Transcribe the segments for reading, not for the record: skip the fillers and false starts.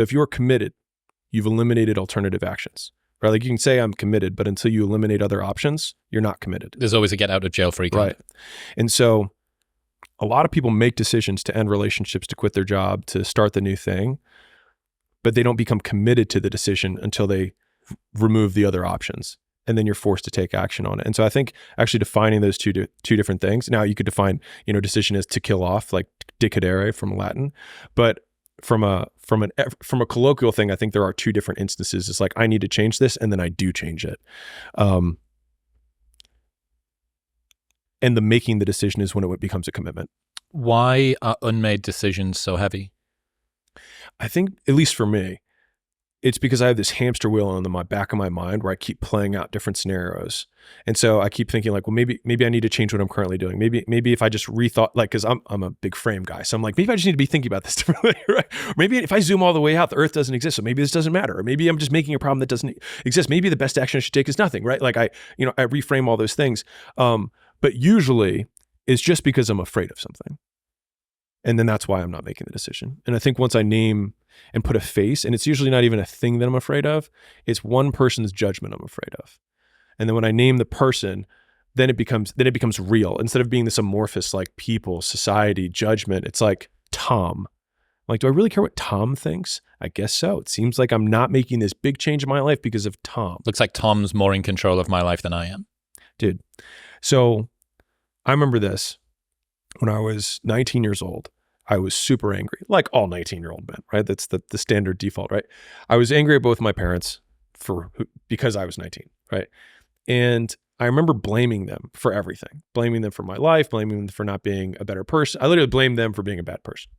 If you're committed, you've eliminated alternative actions, right? Like you can say I'm committed, but until you eliminate other options, you're not committed. There's always a get out of jail free card. Right. And so a lot of people make decisions to end relationships, to quit their job, to start the new thing, but they don't become committed to the decision until they remove the other options. And then you're forced to take action on it. And so I think actually defining those two different things. Now you could define, decision as to kill off, like decidere from Latin, but from a colloquial thing, I think there are two different instances. It's like, I need to change this, and then I do change it. And the making the decision is when it becomes a commitment. Why are unmade decisions so heavy? I think, at least for me, it's because I have this hamster wheel on the back of my mind where I keep playing out different scenarios. And so I keep thinking like, well, maybe I need to change what I'm currently doing. Maybe if I just rethought, like, cause I'm a big frame guy. So I'm like, maybe I just need to be thinking about this differently, right? Or maybe if I zoom all the way out, the earth doesn't exist. So maybe this doesn't matter. Or maybe I'm just making a problem that doesn't exist. Maybe the best action I should take is nothing, right? Like I reframe all those things. But usually it's just because I'm afraid of something. And then that's why I'm not making the decision. And I think once I name and put a face, and it's usually not even a thing that I'm afraid of, it's one person's judgment I'm afraid of. And then when I name the person, then it becomes real. Instead of being this amorphous, like people, society, judgment, it's like Tom. Like, do I really care what Tom thinks? I guess so. It seems like I'm not making this big change in my life because of Tom. Looks like Tom's more in control of my life than I am. Dude. So I remember this. When I was 19 years old, I was super angry, like all 19-year-old men, right? That's the standard default, right? I was angry at both my parents because I was 19, right? And I remember blaming them for everything, blaming them for my life, blaming them for not being a better person. I literally blamed them for being a bad person.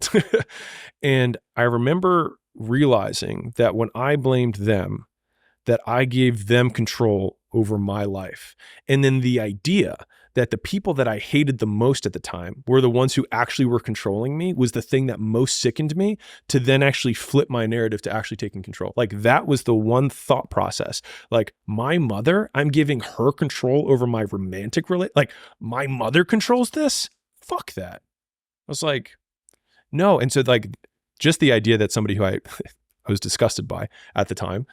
And I remember realizing that when I blamed them, that I gave them control over my life. And then the idea that the people that I hated the most at the time were the ones who actually were controlling me was the thing that most sickened me, to then actually flip my narrative to actually taking control. Like that was the one thought process. Like my mother, I'm giving her control over my romantic relationship. Like my mother controls this? Fuck that. I was like, no. And so like just the idea that somebody who I was disgusted by at the time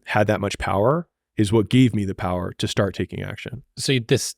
had that much power is what gave me the power to start taking action. So this